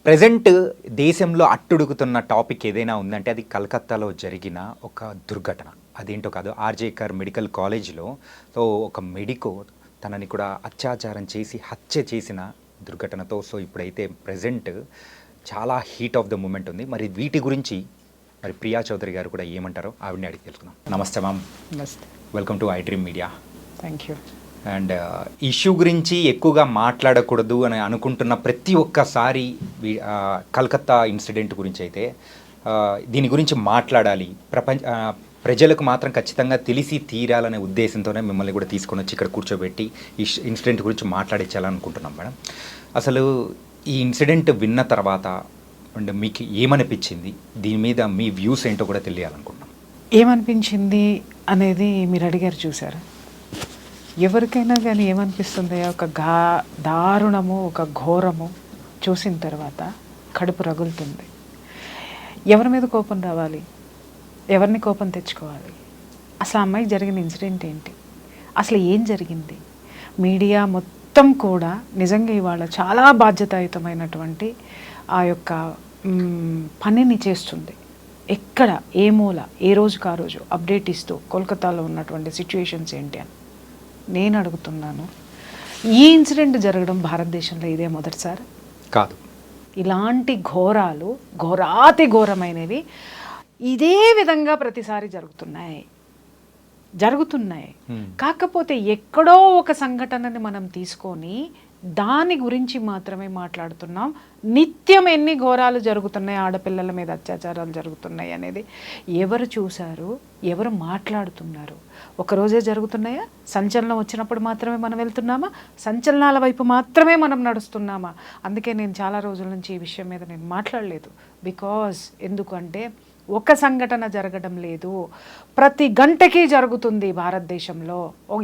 Present దేశంలో అట్టుడుగుతున్న topic ఏదైనా ఉందంటే అది కలకత్తాలో జరిగిన ఒక దుర్ఘటన. అదేంటో కాదు, ఆర్జేకర్ మెడికల్ కాలేజ్‌లో ఒక మెడికో తనని కూడా అత్యాచారం చేసి హత్య చేసిన దుర్ఘటనతో ఇప్పుడైతే ప్రెజెంట్ చాలా హీట్ ఆఫ్ ద మూమెంట్ ఉంది. మరి వీటి గురించి ప్రియా చౌదరి గారు కూడా ఏమంటారో ఆవిడని అడిగి తెలుసుకుందాం. నమస్తే మ్యామ్. నమస్తే. Welcome to I dream media. Thank you. And issue గురించి ఎక్కువగా మాట్లాడకూడదు అని అనుకుంటున్న ప్రతి ఒక్కసారి కలకత్తా ఇన్సిడెంట్ గురించి అయితే దీని గురించి మాట్లాడాలి, ప్రజలకు మాత్రం ఖచ్చితంగా తెలిసి తీరాలనే ఉద్దేశంతోనే మిమ్మల్ని కూడా తీసుకొని వచ్చి ఇక్కడ కూర్చోబెట్టి ఈ ఇన్సిడెంట్ గురించి మాట్లాడించాలనుకుంటున్నాం మేడం. అసలు ఈ ఇన్సిడెంట్ విన్న తర్వాత అండ్ మీకు ఏమనిపించింది, దీని మీద మీ వ్యూస్ ఏంటో కూడా తెలియాలనుకుంటున్నాం. ఏమనిపించింది అనేది మీరు అడిగారు, చూసారా? ఎవరికైనా కానీ ఏమనిపిస్తుంది, ఒక దారుణము, ఒక ఘోరము చూసిన తర్వాత కడుపు రగులుతుంది. ఎవరి మీద కోపం రావాలి, ఎవరిని కోపం తెచ్చుకోవాలి? అసలు ఆ అమ్మాయికి జరిగిన ఇన్సిడెంట్ ఏంటి, అసలు ఏం జరిగింది? మీడియా మొత్తం కూడా నిజంగా ఇవాళ చాలా బాధ్యతాయుతమైనటువంటి ఆ యొక్క పనిని చేస్తుంది. ఎక్కడ ఏ మూల ఏ రోజుకు ఆ రోజు అప్డేట్ ఇస్తూ కోల్కతాలో ఉన్నటువంటి సిచ్యువేషన్స్ ఏంటి అని నేను అడుగుతున్నాను. ఈ ఇన్సిడెంట్ జరగడం భారతదేశంలో ఇదే మొదటిసారి కాదు. ఇలాంటి ఘోరాలు, ఘోరాతి ఘోరమైనవి ఇదే విధంగా ప్రతిసారి జరుగుతున్నాయి. కాకపోతే ఎక్కడో ఒక సంఘటనని మనం తీసుకొని దాని గురించి మాత్రమే మాట్లాడుతున్నాం. నిత్యం ఎన్ని ఘోరాలు జరుగుతున్నాయి, ఆడపిల్లల మీద అత్యాచారాలు జరుగుతున్నాయి అనేది ఎవరు చూశారు, ఎవరు మాట్లాడుతున్నారు? ఒకరోజే జరుగుతున్నాయా? సంచలనం వచ్చినప్పుడు మాత్రమే మనం వెళ్తున్నామా? సంచలనాల వైపు మాత్రమే మనం నడుస్తున్నామా? అందుకే నేను చాలా రోజుల నుంచి ఈ విషయం మీద నేను మాట్లాడలేదు. బికాజ్ ఎందుకంటే ఒక సంఘటన జరగడం లేదు, ప్రతి గంటకి జరుగుతుంది భారతదేశంలో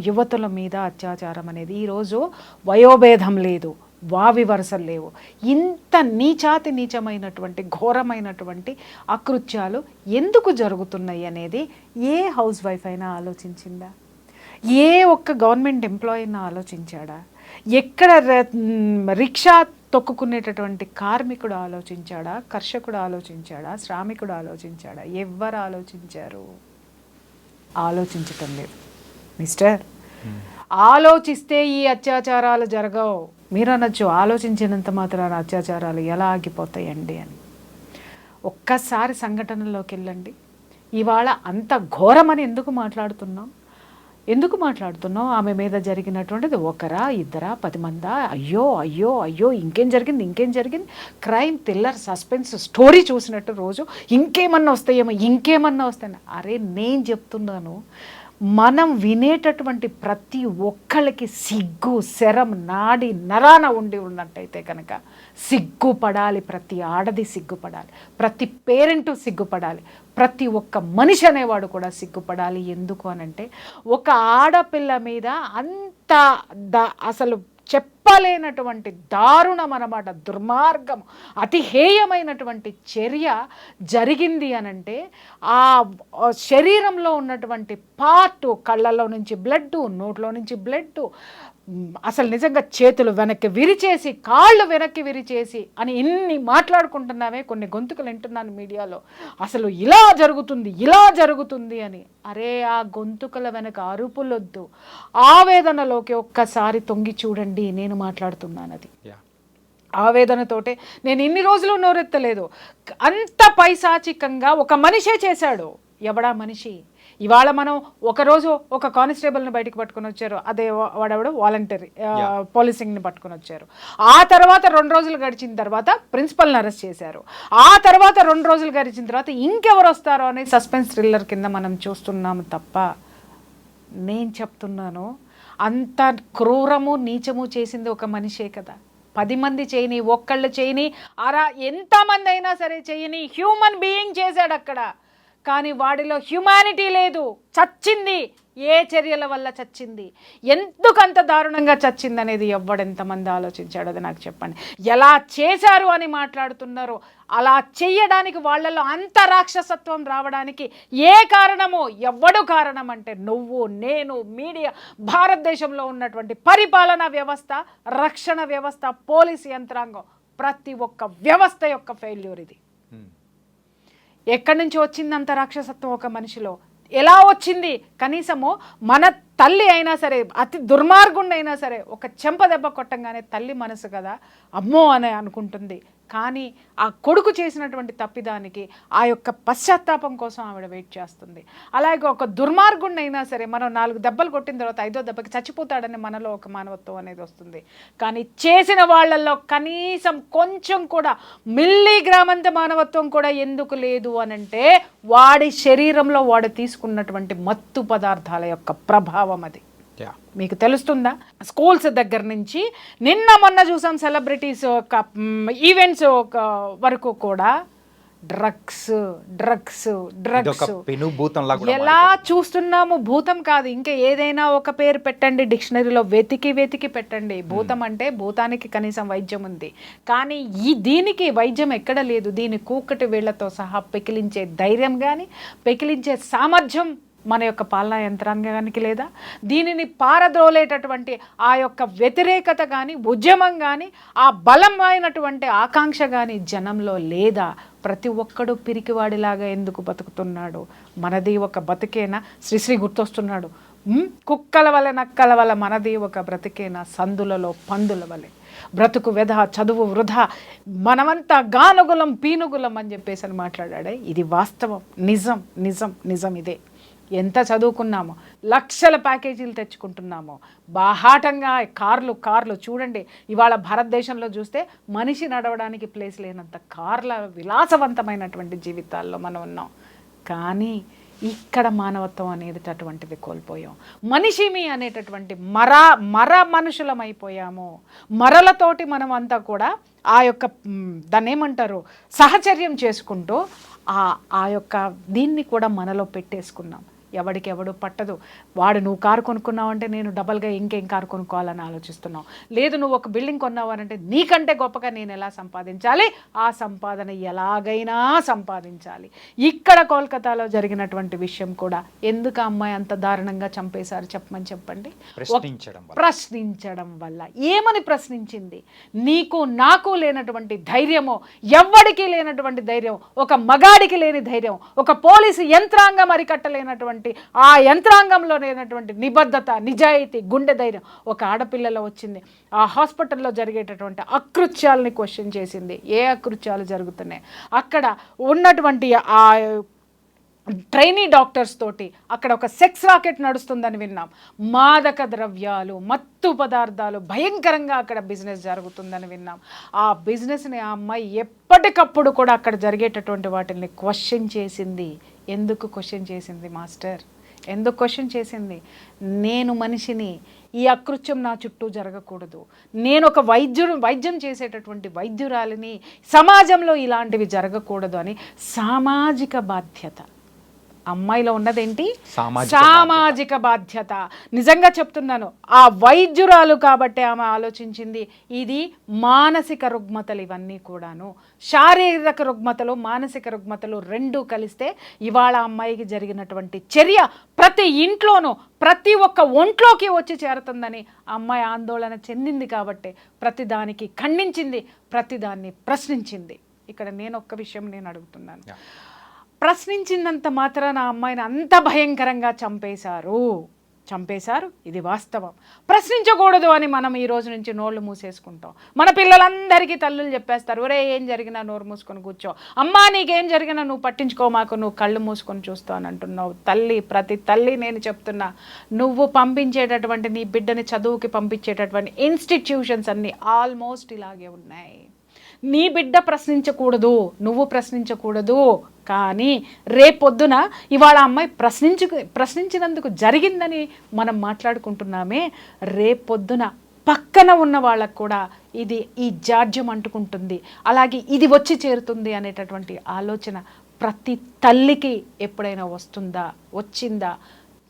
యువతుల మీద అత్యాచారం అనేది. ఈరోజు వయోభేదం లేదు, వావి వరుసలు లేవు. ఇంత నీచమైనటువంటి ఘోరమైనటువంటి అకృత్యాలు ఎందుకు జరుగుతున్నాయి అనేది ఏ హౌస్ వైఫ్ అయినా ఆలోచించిందా? ఏ ఒక్క గవర్నమెంట్ ఎంప్లాయీ అయినా ఆలోచించాడా? ఎక్కడ రిక్షా తొక్కుకునేటటువంటి కార్మికుడు ఆలోచించాడా? కర్షకుడు ఆలోచించాడా? శ్రామికుడు ఆలోచించాడా? ఎవ్వరు ఆలోచించారు? ఆలోచించటం లేదు. మిస్టర్, ఆలోచిస్తే ఈ అత్యాచారాలు జరగవు. మీరు అనొచ్చు, ఆలోచించినంత మాత్రాన అత్యాచారాలు ఎలా ఆగిపోతాయండి అని. ఒక్కసారి సంఘటనలోకి వెళ్ళండి. ఇవాళ అంత ఘోరమని ఎందుకు మాట్లాడుతున్నాం? ఆమె మీద జరిగినటువంటిది ఒకరా, ఇద్దరా, 10 మందా? అయ్యో ఇంకేం జరిగింది? క్రైమ్ థ్రిల్లర్ సస్పెన్స్ స్టోరీ చూసినట్టు రోజు ఇంకేమన్నా వస్తాయని. అరే, నేను చెప్తున్నాను, మనం వినేటటువంటి ప్రతి ఒక్కళ్ళకి సిగ్గు శరం నాడి నరాన ఉన్నట్టయితే కనుక సిగ్గుపడాలి. ప్రతి ఆడది సిగ్గుపడాలి, ప్రతి పేరెంటు సిగ్గుపడాలి, ప్రతి ఒక్క మనిషి అనేవాడు కూడా సిగ్గుపడాలి. ఎందుకు అనంటే ఒక ఆడపిల్ల మీద అంత అసలు చెప్పలేనటువంటి దారుణం అన్నమాట, దుర్మార్గం, అతి హేయమైనటువంటి చర్య జరిగింది అనంటే ఆ శరీరంలో ఉన్నటువంటి పార్ట్, కళ్ళల్లో నుంచి బ్లడ్, నోట్లో నుంచి బ్లడ్, అసలు నిజంగా చేతులు వెనక్కి విరిచేసి, కాళ్ళు వెనక్కి విరిచేసి అని ఇన్ని మాట్లాడుకుంటున్నామే. కొన్ని గొంతుకలు వింటున్నాను మీడియాలో, అసలు ఇలా జరుగుతుంది అని. అరే, ఆ గొంతుకల వెనక అరుపులొద్దు, ఆవేదనలోకి ఒక్కసారి తొంగి చూడండి. నేను మాట్లాడుతున్నానది ఆవేదనతోటే. నేను ఇన్ని రోజులు నోరెత్తలేదు. అంత పైశాచికంగా ఒక మనిషే చేశాడు. ఎవడా మనిషి? ఇవాళ మనం ఒకరోజు ఒక కానిస్టేబుల్ని బయటకు పట్టుకొని వచ్చారు, అదే వాడెవడు వాలంటరీ పోలీసింగ్ని పట్టుకొని వచ్చారు. ఆ తర్వాత 2 రోజులు గడిచిన తర్వాత ప్రిన్సిపల్ని అరెస్ట్ చేశారు. ఆ తర్వాత 2 రోజులు గడిచిన తర్వాత ఇంకెవరు వస్తారో అనే సస్పెన్స్ థ్రిల్లర్ కింద మనం చూస్తున్నాము తప్ప, నేను చెప్తున్నాను, అంత క్రూరము నీచము చేసింది ఒక మనిషే కదా. 10 మంది చేయని, ఒక్కళ్ళు చేయని, ఎంతమంది అయినా సరే చేయని, హ్యూమన్ బీయింగ్ చేశాడు అక్కడ. కానీ వాడిలో హ్యుమానిటీ లేదు. చచ్చింది. ఏ చర్యల వల్ల చచ్చింది, ఎందుకంత దారుణంగా చచ్చింది అనేది ఎంతమంది ఆలోచించాడు? అది నాకు చెప్పండి. ఎలా చేశారు అని మాట్లాడుతున్నారు. అలా చెయ్యడానికి వాళ్ళలో అంత రాక్షసత్వం రావడానికి ఏ కారణమో, ఎవడు కారణం అంటే నువ్వు, నేను, మీడియా, భారతదేశంలో ఉన్నటువంటి పరిపాలనా వ్యవస్థ, రక్షణ వ్యవస్థ, పోలీసు యంత్రాంగం ప్రతి ఒక్క వ్యవస్థ యొక్క ఫెయిల్యూర్ ఇది. ఎక్కడి నుంచి వచ్చిందంత రాక్షసత్వం ఒక మనిషిలో? ఎలా వచ్చింది? కనీసము మన తల్లి అయినా సరే, అతి దుర్మార్గుండి అయినా సరే, ఒక చెంప దెబ్బ కొట్టంగానే తల్లి మనసు కదా అమ్మో అని అనుకుంటుంది. కానీ ఆ కొడుకు చేసినటువంటి తప్పిదానికి ఆ యొక్క పశ్చాత్తాపం కోసం ఆవిడ వెయిట్ చేస్తుంది. అలాగే ఒక దుర్మార్గుడిని అయినా సరే మనం 4 దెబ్బలు కొట్టిన తర్వాత 5వ దెబ్బకి చచ్చిపోతాడని మనలో ఒక మానవత్వం అనేది వస్తుంది. కానీ చేసిన వాళ్ళల్లో కనీసం కొంచెం కూడా మిల్లీగ్రామంత మానవత్వం కూడా ఎందుకు లేదు అనంటే వాడి శరీరంలో వాడు తీసుకున్నటువంటి మత్తు పదార్థాల యొక్క ప్రభావం అది. మీకు తెలుస్తుందా? స్కూల్స్ దగ్గర నుంచి నిన్న మొన్న చూసాం సెలబ్రిటీస్ ఒక ఈవెంట్స్ వరకు కూడా డ్రగ్స్ డ్రగ్స్ డ్రగ్స్ ఎలా చూస్తున్నాము. భూతం కాదు, ఇంకా ఏదైనా ఒక పేరు పెట్టండి, డిక్షనరీలో వెతికి పెట్టండి. భూతం అంటే భూతానికి కనీసం వైద్యం ఉంది, కానీ దీనికి వైద్యం ఎక్కడ లేదు. దీని కూకటి వేళ్లతో సహా పెకిలించే ధైర్యం కానీ పెకిలించే సామర్థ్యం మన యొక్క పాలనా యంత్రాంగానికి లేదా? దీనిని పారద్రోలేటటువంటి ఆ యొక్క వ్యతిరేకత కానీ ఉద్యమం కానీ ఆ బలమైనటువంటి ఆకాంక్ష కానీ జనంలో లేదా? ప్రతి ఒక్కడు పిరికివాడిలాగా ఎందుకు బతుకుతున్నాడు? మనది ఒక బతికేనా? శ్రీశ్రీ గుర్తొస్తున్నాడు. కుక్కల వలె నక్కల వల్ల మనది ఒక బ్రతికేనా? సందులలో పందుల వలె బ్రతుకు వ్యధ, చదువు వృధా, మనమంతా గానుగులం పీనుగులం అని చెప్పేసి అని మాట్లాడాడే. ఇది వాస్తవం, నిజం నిజం నిజం. ఇదే ఎంత చదువుకున్నామో, లక్షల ప్యాకేజీలు తెచ్చుకుంటున్నామో, బాహాటంగా కార్లు చూడండి. ఇవాళ భారతదేశంలో చూస్తే మనిషి నడవడానికి ప్లేస్ లేనంత కార్ల విలాసవంతమైనటువంటి జీవితాల్లో మనం ఉన్నాం. కానీ ఇక్కడ మానవత్వం అనేది అటువంటిది కోల్పోయాం. మనిషిమి అనేటటువంటి మర మనుషులమైపోయాము. మరలతోటి మనం అంతా కూడా ఆ యొక్క దాన్ని ఏమంటారు సహచర్యం చేసుకుంటూ ఆ యొక్క దీన్ని కూడా మనలో పెట్టేసుకున్నాం. ఎవడికి ఎవడు పట్టదు. వాడు నువ్వు కారు కొనుక్కున్నావంటే నేను డబల్గా ఇంకేం కారు కొనుక్కోవాలని ఆలోచిస్తున్నావు. లేదు నువ్వు ఒక బిల్డింగ్ కొన్నావనంటే నీకంటే గొప్పగా నేను ఎలా సంపాదించాలి, ఆ సంపాదన ఎలాగైనా సంపాదించాలి. ఇక్కడ కోల్కతాలో జరిగినటువంటి విషయం కూడా ఎందుకు అమ్మాయి అంత దారుణంగా చంపేశారు చెప్పమని చెప్పండి. ప్రశ్నించడం వల్ల. ఏమని ప్రశ్నించింది? నీకు నాకు లేనటువంటి ధైర్యమో, ఎవ్వడికి లేనటువంటి ధైర్యం, ఒక మగాడికి లేని ధైర్యం, ఒక పోలీసు యంత్రాంగం అరికట్టలేనటువంటి ఆ యంత్రాంగంలో లేనటువంటి నిబద్ధత, నిజాయితీ, గుండె ధైర్యం ఒక ఆడపిల్లలో వచ్చింది. ఆ హాస్పిటల్లో జరిగేటటువంటి అకృత్యాలని క్వశ్చన్ చేసింది. ఏ అకృత్యాలు జరుగుతున్నాయి అక్కడ ఉన్నటువంటి ఆ ట్రైనీ డాక్టర్స్ తోటి అక్కడ ఒక సెక్స్ రాకెట్ నడుస్తుందని విన్నాం. మాదక ద్రవ్యాలు, మత్తు పదార్థాలు భయంకరంగా అక్కడ బిజినెస్ జరుగుతుందని విన్నాం. ఆ బిజినెస్ని ఆ అమ్మాయి ఎప్పటికప్పుడు కూడా అక్కడ జరిగేటటువంటి వాటిని క్వశ్చన్ చేసింది. ఎందుకు క్వశ్చన్ చేసింది మాస్టర్? ఎందుకు క్వశ్చన్ చేసింది? నేను మనిషిని, ఈ అకృత్యం నా చుట్టూ జరగకూడదు. నేను ఒక వైద్యం చేసేటటువంటి వైద్యురాలిని, సమాజంలో ఇలాంటివి జరగకూడదు అని సామాజిక బాధ్యత. అమ్మాయిలో ఉన్నదేంటి? సామాజిక బాధ్యత. నిజంగా చెప్తున్నాను, ఆ వైద్యురాలు కాబట్టి ఆమె ఆలోచించింది ఇది మానసిక రుగ్మతలు ఇవన్నీ కూడాను. శారీరక రుగ్మతలు, మానసిక రుగ్మతలు రెండూ కలిస్తే ఇవాళ అమ్మాయికి జరిగినటువంటి చర్య ప్రతి ఇంట్లోనూ ప్రతి ఒక్క ఒంట్లోకి వచ్చి చేరుతుందని అమ్మాయి ఆందోళన చెందింది. కాబట్టి ప్రతిదానికి ఖండించింది, ప్రతిదాన్ని ప్రశ్నించింది. ఇక్కడ నేను ఒక్క విషయం నేను అడుగుతున్నాను. ప్రశ్నించినంత మాత్రాన ఆ అమ్మాయిని అంత భయంకరంగా చంపేశారు. ఇది వాస్తవం. ప్రశ్నించకూడదు అని మనం ఈ రోజు నుంచి నోళ్ళు మూసేసుకుంటాం. మన పిల్లలందరికీ తల్లులు చెప్పేస్తారు, ఒరే ఏం జరిగినా నోరు మూసుకొని కూర్చో, అమ్మా నీకేం జరిగినా నువ్వు పట్టించుకో మాకు, నువ్వు కళ్ళు మూసుకొని చూస్తావు అని అంటున్నావు. తల్లి, ప్రతి తల్లి నేను చెప్తున్నా, నువ్వు పంపించేటటువంటి నీ బిడ్డని చదువుకి పంపించేటటువంటి ఇన్స్టిట్యూషన్స్ అన్నీ ఆల్మోస్ట్ ఇలాగే ఉన్నాయి. నీ బిడ్డ ప్రశ్నించకూడదు, నువ్వు ప్రశ్నించకూడదు. కానీ రేపొద్దున ఇవాళ అమ్మాయి ప్రశ్నించినందుకు జరిగిందని మనం మాట్లాడుకుంటున్నామే, రేపొద్దున పక్కన ఉన్న వాళ్ళకు కూడా ఈ జాడ్యం అంటుకుంటుంది, అలాగే ఇది వచ్చి చేరుతుంది అనేటటువంటి ఆలోచన ప్రతి తల్లికి ఎప్పుడైనా వచ్చిందా?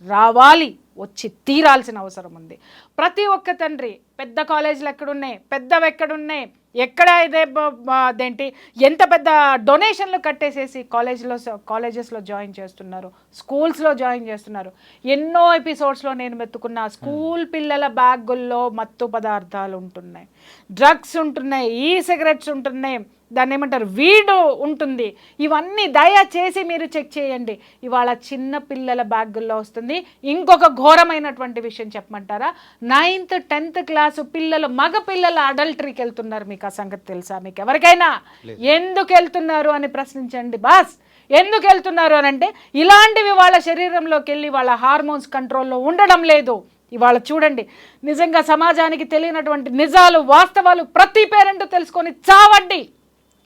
రావాలి, వచ్చి తీరాల్సిన అవసరం ఉంది. ప్రతి ఒక్క తండ్రి, పెద్ద కాలేజీలు ఎక్కడున్నాయి, పెద్దవి ఎక్కడున్నాయి, ఎక్కడ ఇదే అదేంటి ఎంత పెద్ద డొనేషన్లు కట్టేసేసి కాలేజెస్లో జాయిన్ చేస్తున్నారు, స్కూల్స్లో జాయిన్ చేస్తున్నారు. ఎన్నో ఎపిసోడ్స్లో నేను మెత్తుకున్న స్కూల్ పిల్లల బ్యాగుల్లో మత్తు పదార్థాలు ఉంటున్నాయి, డ్రగ్స్ ఉంటున్నాయి, ఈ సిగరెట్స్ ఉంటున్నాయి, దాన్ని ఏమంటారు వీడు ఉంటుంది. ఇవన్నీ దయచేసి మీరు చెక్ చేయండి. ఇవాళ చిన్న పిల్లల బ్యాగుల్లో వస్తుంది. ఇంకొక ఘోరమైనటువంటి విషయం చెప్పమంటారా? 9th 10th క్లాసు పిల్లలు, మగ పిల్లలు అడల్టరీకి వెళ్తున్నారు. మీకు ఆ సంగతి తెలుసా? మీకు ఎవరికైనా ఎందుకు వెళ్తున్నారు అని ప్రశ్నించండి బాస్. ఎందుకు వెళ్తున్నారు అని అంటే ఇలాంటివి వాళ్ళ శరీరంలోకి వెళ్ళి వాళ్ళ హార్మోన్స్ కంట్రోల్లో ఉండడం లేదు. ఇవాళ చూడండి, నిజంగా సమాజానికి తెలియనటువంటి నిజాలు, వాస్తవాలు ప్రతి పేరెంట్ తెలుసుకొని చావండి.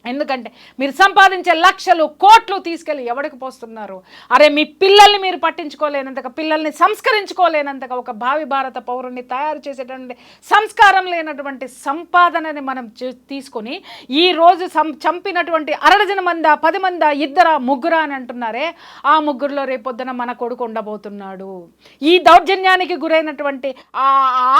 ఎందుకంటే మీరు సంపాదించే లక్షలు కోట్లు తీసుకెళ్ళి ఎవరికి పోస్తున్నారు? అరే మీ పిల్లల్ని మీరు పట్టించుకోలేనంతగా, పిల్లల్ని సంస్కరించుకోలేనంతగా, ఒక భావి భారత పౌరుణ్ణి తయారు చేసేటువంటి సంస్కారం లేనటువంటి సంపాదనని మనం తీసుకొని ఈరోజు చంపినటువంటి 60 మందా 10 మందా 2 ముగ్గురా అని అంటున్నారే, ఆ ముగ్గురులో రేపొద్దున మన కొడుకు ఉండబోతున్నాడు. ఈ దౌర్జన్యానికి గురైనటువంటి ఆ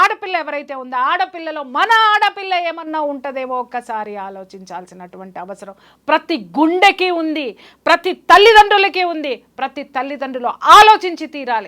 ఆడపిల్ల ఎవరైతే ఉందో, ఆడపిల్లలో మన ఆడపిల్ల ఏమన్నా ఉంటుందేమో ఒక్కసారి ఆలోచించాల్సినటువంటి అవసరం ప్రతి గుండెకి ఉంది, ప్రతి తల్లిదండ్రులకి ఉంది. ప్రతి తల్లిదండ్రులు ఆలోచించి తీరాలి.